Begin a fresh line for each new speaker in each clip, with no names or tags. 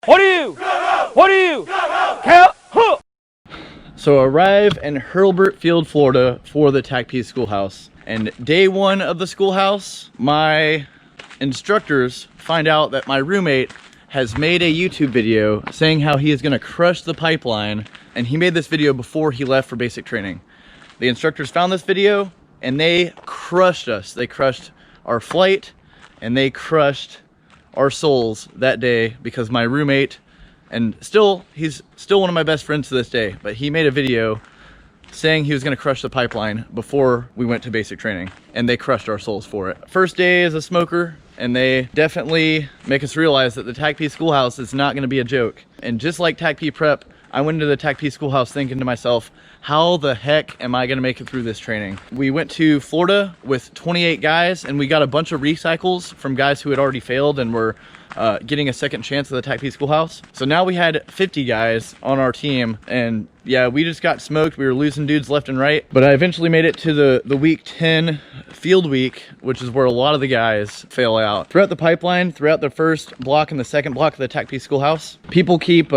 What are you? Count. Huh.
So arrive in Hurlburt Field, Florida for the TACP schoolhouse. And day one of the schoolhouse, my instructors find out that my roommate has made a YouTube video saying how he is gonna crush the pipeline. And he made this video before he left for basic training. The instructors found this video and they crushed us. They crushed our flight and they crushed our souls that day because my roommate, and he's still one of my best friends to this day, but he made a video saying he was gonna crush the pipeline before we went to basic training, and they crushed our souls for it. First day as a smoker, and they definitely make us realize that the TACP schoolhouse is not gonna be a joke. And just like TACP prep, I went into the TACP schoolhouse thinking to myself, how the heck am I gonna make it through this training? We went to Florida with 28 guys and we got a bunch of recycles from guys who had already failed and were getting a second chance at the TACP schoolhouse. So now we had 50 guys on our team, and yeah, we just got smoked. We were losing dudes left and right, but I eventually made it to the week 10 field week, which is where a lot of the guys fail out. Throughout the pipeline, throughout the first block and the second block of the TACP schoolhouse, people keep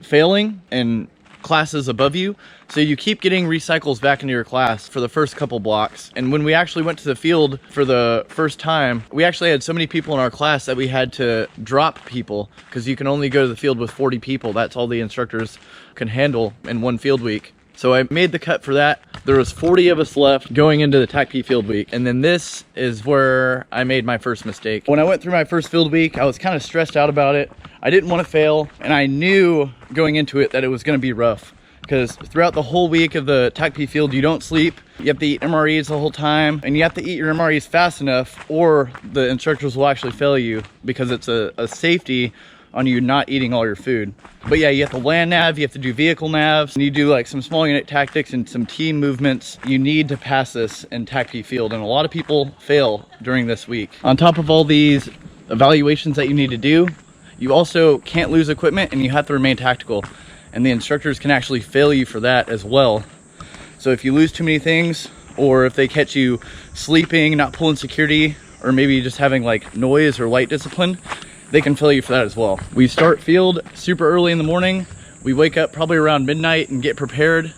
failing in classes above you, so you keep getting recycles back into your class for the first couple blocks. And when we actually went to the field for the first time, we actually had so many people in our class that we had to drop people because you can only go to the field with 40 people. That's all the instructors can handle in one field week. So I made the cut for that. There was 40 of us left going into the TACP field week. And then this is where I made my first mistake. When I went through my first field week, I was kind of stressed out about it. I didn't want to fail, and I knew going into it that it was going to be rough because throughout the whole week of the TACP field, you don't sleep. You have to eat MREs the whole time, and you have to eat your MREs fast enough or the instructors will actually fail you because it's a safety on you not eating all your food. But yeah, you have to land nav, you have to do vehicle navs, and you do like some small unit tactics and some team movements. You need to pass this in TACP field, and a lot of people fail during this week. On top of all these evaluations that you need to do, you also can't lose equipment and you have to remain tactical, and the instructors can actually fail you for that as well. So if you lose too many things, or if they catch you sleeping, not pulling security, or maybe just having like noise or light discipline, they can fail you for that as well. We start field super early in the morning. We wake up probably around midnight and get prepared,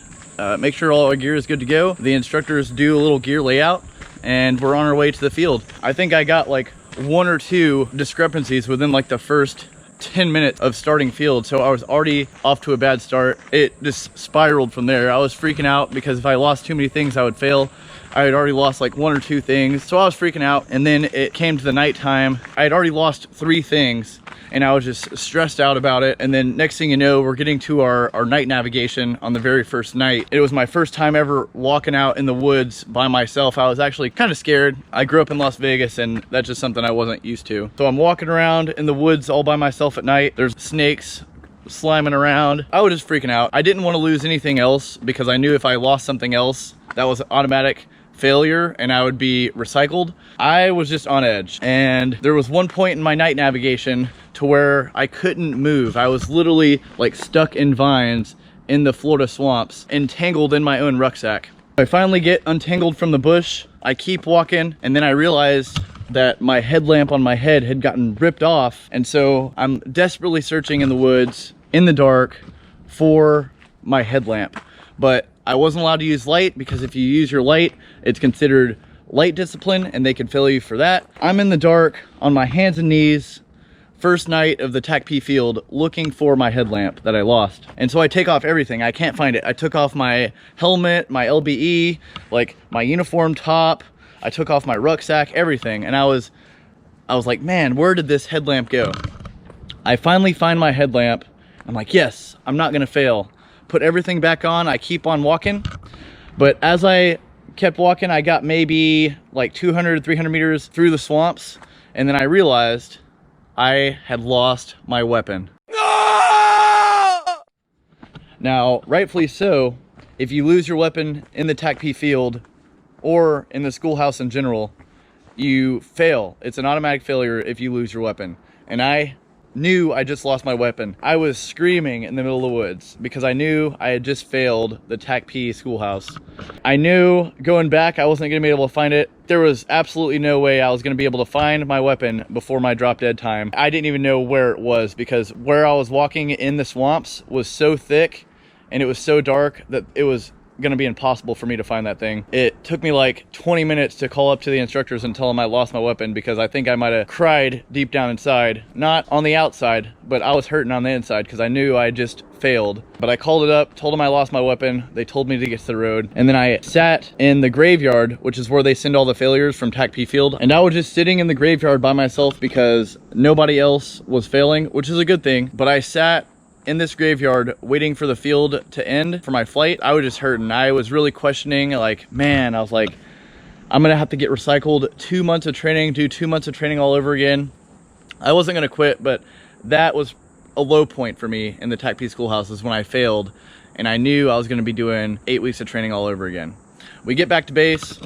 make sure all our gear is good to go. The instructors do a little gear layout and we're on our way to the field. I think I got like one or two discrepancies within like the first 10 minutes of starting field, so I was already off to a bad start. It just spiraled from there. I was freaking out because if I lost too many things I would fail. I had already lost like one or two things, so I was freaking out. And then it came to the nighttime. I had already lost 3 things and I was just stressed out about it. And then next thing you know, we're getting to our night navigation on the very first night. It was my first time ever walking out in the woods by myself. I was actually kind of scared. I grew up in Las Vegas and that's just something I wasn't used to. So I'm walking around in the woods all by myself at night. There's snakes sliming around. I was just freaking out. I didn't want to lose anything else because I knew if I lost something else, that was automatic failure and I would be recycled. I was just on edge, and there was one point in my night navigation to where I couldn't move. I was literally like stuck in vines in the Florida swamps, entangled in my own rucksack. I finally get untangled from the bush. I keep walking, and then I realized that my headlamp on my head had gotten ripped off, and so I'm desperately searching in the woods in the dark for my headlamp. But I wasn't allowed to use light because if you use your light, it's considered light discipline and they can fail you for that. I'm in the dark on my hands and knees, first night of the TACP field, looking for my headlamp that I lost. And so I take off everything. I can't find it. I took off my helmet, my LBE, like my uniform top. I took off my rucksack, everything. And I was like, man, where did this headlamp go? I finally find my headlamp. I'm like, yes, I'm not gonna fail. Put everything back on. I keep on walking, but as I kept walking, I got maybe like 200, 300 meters through the swamps, and then I realized I had lost my weapon. No! Now, rightfully so, if you lose your weapon in the TACP field or in the schoolhouse in general, you fail. It's an automatic failure if you lose your weapon. And I knew I just lost my weapon. I was screaming in the middle of the woods because I knew I had just failed the TACP schoolhouse. I knew going back I wasn't gonna be able to find it. There was absolutely no way I was gonna be able to find my weapon before my drop dead time. I didn't even know where it was because where I was walking in the swamps was so thick and it was so dark that it was gonna be impossible for me to find that thing. It took me like 20 minutes to call up to the instructors and tell them I lost my weapon because I think I might have cried deep down inside. Not on the outside, but I was hurting on the inside because I knew I just failed. But I called it up, told them I lost my weapon. They told me to get to the road. And then I sat in the graveyard, which is where they send all the failures from TACP Field. And I was just sitting in the graveyard by myself because nobody else was failing, which is a good thing. But I sat in this graveyard waiting for the field to end for my flight. I was just hurting. I was really questioning, like, man, I was like, I'm gonna have to get recycled 2 months of training, do 2 months of training all over again. I wasn't gonna quit, but that was a low point for me in the TACP schoolhouse is when I failed and I knew I was gonna be doing 8 weeks of training all over again. We get back to base,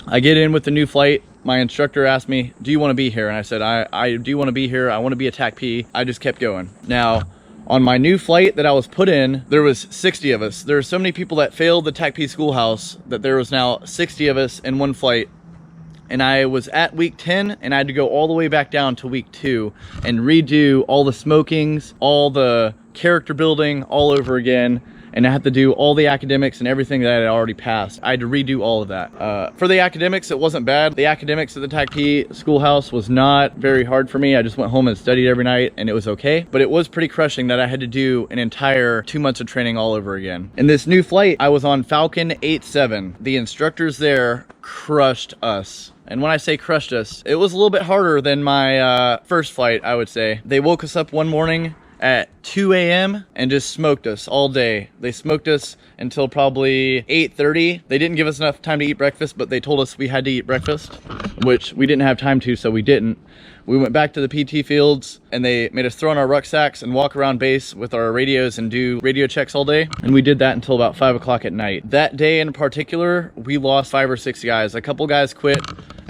I get in with the new flight. My instructor asked me, do you wanna be here? And I said, I do wanna be here. I wanna be a TACP. I just kept going. Now, on my new flight that I was put in, there was 60 of us. There were so many people that failed the TACP schoolhouse that there was now 60 of us in one flight. And I was at week 10 and I had to go all the way back down to week 2 and redo all the smokings, all the character building all over again. And I had to do all the academics and everything that I had already passed. I had to redo all of that. For the academics, it wasn't bad. The academics at the TACP schoolhouse was not very hard for me. I just went home and studied every night and it was okay. But it was pretty crushing that I had to do an entire 2 months of training all over again. In this new flight, I was on Falcon 8-7. The instructors there crushed us. And when I say crushed us, it was a little bit harder than my first flight, I would say. They woke us up one morning at 2 a.m. and just smoked us all day. They smoked us until probably 8:30. They didn't give us enough time to eat breakfast, but they told us we had to eat breakfast, which we didn't have time to, so we didn't. We went back to the PT fields and they made us throw in our rucksacks and walk around base with our radios and do radio checks all day. And we did that until about 5 o'clock at night. That day in particular, we lost 5 or 6 guys. A couple guys quit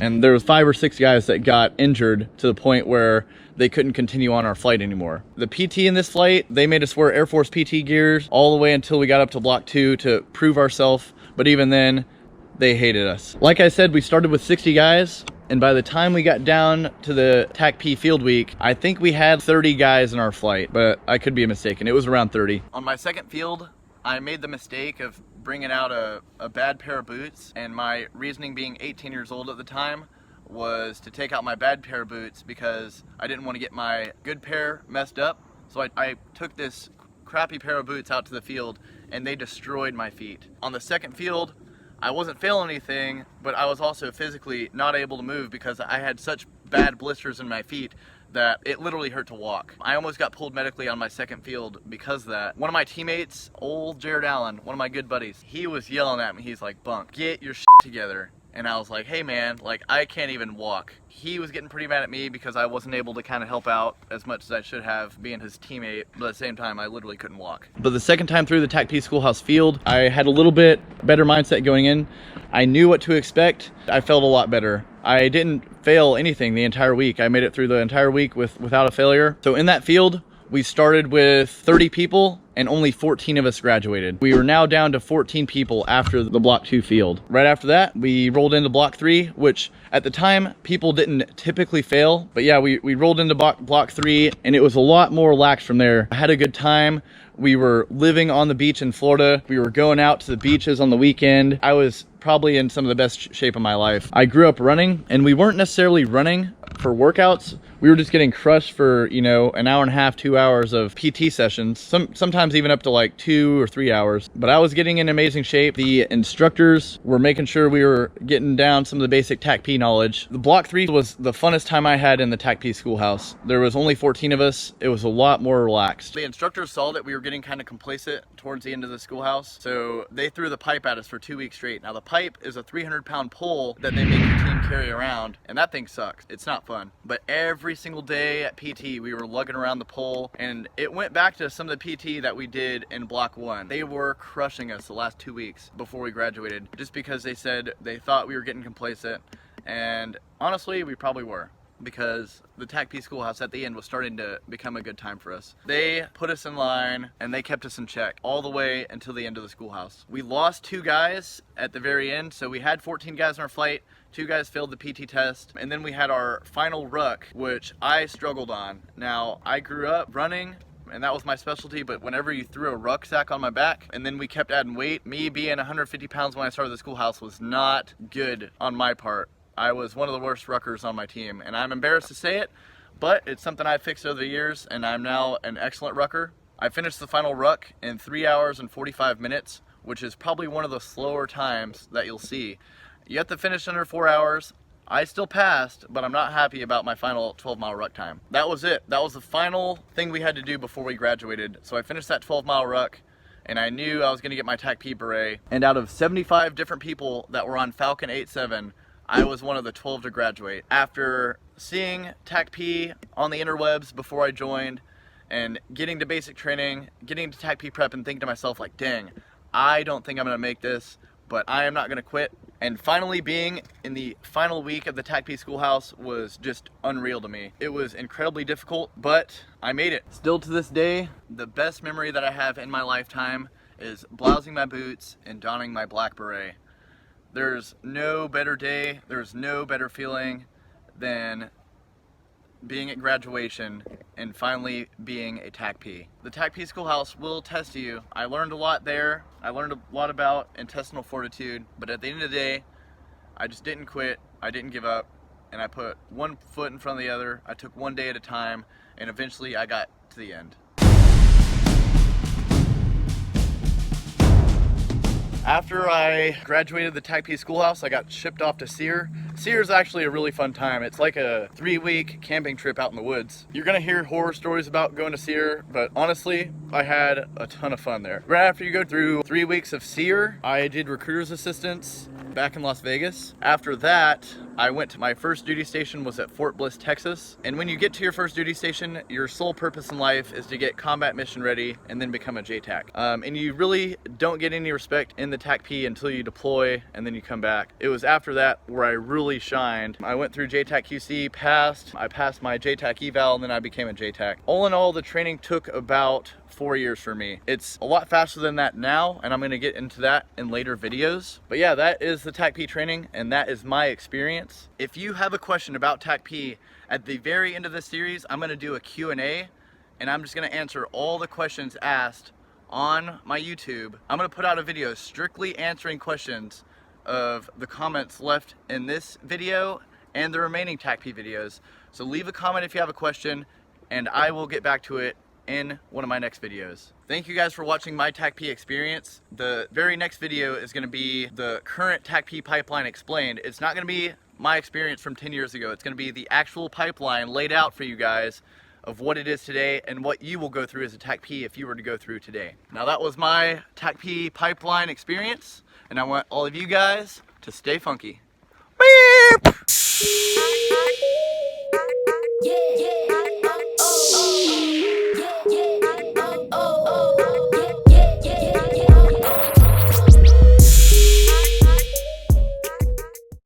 and there was 5 or 6 guys that got injured to the point where they couldn't continue on our flight anymore. The PT in this flight, they made us wear Air Force PT gears all the way until we got up to Block 2 to prove ourselves. But even then, they hated us. Like I said, we started with 60 guys. And by the time we got down to the TACP field week, I think we had 30 guys in our flight, but I could be mistaken. It was around 30. On my second field, I made the mistake of bringing out a bad pair of boots, and my reasoning being 18 years old at the time was to take out my bad pair of boots because I didn't want to get my good pair messed up. So I took this crappy pair of boots out to the field and they destroyed my feet. On the second field, I wasn't failing anything, but I was also physically not able to move because I had such bad blisters in my feet that it literally hurt to walk. I almost got pulled medically on my second field because of that. One of my teammates, old Jared Allen, one of my good buddies, he was yelling at me. He's like, "Bunk, get your shit together." And I was like, hey man, like I can't even walk. He was getting pretty mad at me because I wasn't able to kind of help out as much as I should have being his teammate, but at the same time I literally couldn't walk. But the second time through the TACP schoolhouse field, I had a little bit better mindset going in. I knew what to expect. I felt a lot better. I didn't fail anything the entire week. I made it through the entire week without a failure. So in that field, we started with 30 people and only 14 of us graduated. We were now down to 14 people after the Block 2 field. Right after that, we rolled into Block 3, which at the time, people didn't typically fail. But yeah, we rolled into Block 3 and it was a lot more lax from there. I had a good time. We were living on the beach in Florida. We were going out to the beaches on the weekend. I was probably in some of the best shape of my life. I grew up running, and we weren't necessarily running for workouts. We were just getting crushed for, you know, an hour and a half, 2 hours of PT sessions, sometimes even up to like 2 or 3 hours. But I was getting in amazing shape. The instructors were making sure we were getting down some of the basic TACP knowledge. The Block 3 was the funnest time I had in the TACP schoolhouse. There was only 14 of us. It was a lot more relaxed. The instructors saw that we were getting kind of complacent towards the end of the schoolhouse, so they threw the pipe at us for 2 weeks straight. Now the pipe is a 300-pound pole that they make your team carry around, and that thing sucks. It's not fun. But every single day at PT, we were lugging around the pole, and it went back to some of the PT that we did in Block 1. They were crushing us the last 2 weeks before we graduated, just because they said they thought we were getting complacent, and honestly, we probably were. because the TACP schoolhouse at the end was starting to become a good time for us. They put us in line and they kept us in check all the way until the end of the schoolhouse. We lost 2 guys at the very end, so we had 14 guys in our flight. 2 guys failed the PT test, and then we had our final ruck, which I struggled on. Now, I grew up running, and that was my specialty, but whenever you threw a rucksack on my back and then we kept adding weight, me being 150 pounds when I started the schoolhouse was not good on my part. I was one of the worst ruckers on my team, and I'm embarrassed to say it, but it's something I fixed over the years, and I'm now an excellent rucker. I finished the final ruck in 3 hours and 45 minutes, which is probably one of the slower times that you'll see. You have to finish under 4 hours. I still passed, but I'm not happy about my final 12-mile ruck time. That was it. That was the final thing we had to do before we graduated. So I finished that 12-mile ruck, and I knew I was gonna get my Tacp Beret. And out of 75 different people that were on Falcon 87, I was one of the 12 to graduate. After seeing Tacp on the interwebs before I joined, and getting to basic training, getting to Tacp prep, and thinking to myself like, dang, I don't think I'm gonna make this, but I am not gonna quit. And finally being in the final week of the Tacp schoolhouse was just unreal to me. It was incredibly difficult, but I made it. Still to this day, the best memory that I have in my lifetime is blousing my boots and donning my black beret. There's no better day, there's no better feeling than being at graduation and finally being a Tacp. The Tacp schoolhouse will test you. I learned a lot there. I learned a lot about intestinal fortitude, but at the end of the day, I just didn't quit. I didn't give up, and I put one foot in front of the other. I took one day at a time, and eventually I got to the end. After I graduated the Tacp schoolhouse, I got shipped off to SEER. SEER is actually a really fun time. It's like a 3-week camping trip out in the woods. You're gonna hear horror stories about going to SEER, but honestly, I had a ton of fun there. Right after you go through 3 weeks of SEER, I did recruiter's assistance back in Las Vegas. After that, I went to my first duty station was at Fort Bliss, Texas. And when you get to your first duty station, your sole purpose in life is to get combat mission ready and then become a JTAC. And you really don't get any respect in the Tacp until you deploy and then you come back. It was after that where I really shined. I went through JTAC QC, I passed my JTAC eval, and then I became a JTAC. All in all, the training took about 4 years for me. It's a lot faster than that now, and I'm gonna get into that in later videos. But yeah, that is the Tacp training, and that is my experience. If you have a question about Tacp, at the very end of this series, I'm gonna do a Q&A, and I'm just gonna answer all the questions asked on my YouTube. I'm gonna put out a video strictly answering questions of the comments left in this video and the remaining Tacp videos. So leave a comment if you have a question, and I will get back to it in one of my next videos. Thank you guys for watching my Tacp experience. The very next video is gonna be the current Tacp pipeline explained. It's not gonna be my experience from 10 years ago. It's gonna be the actual pipeline laid out for you guys of what it is today and what you will go through as a Tacp if you were to go through today. Now that was my Tacp pipeline experience, and I want all of you guys to stay funky. Beep!
Yeah, yeah.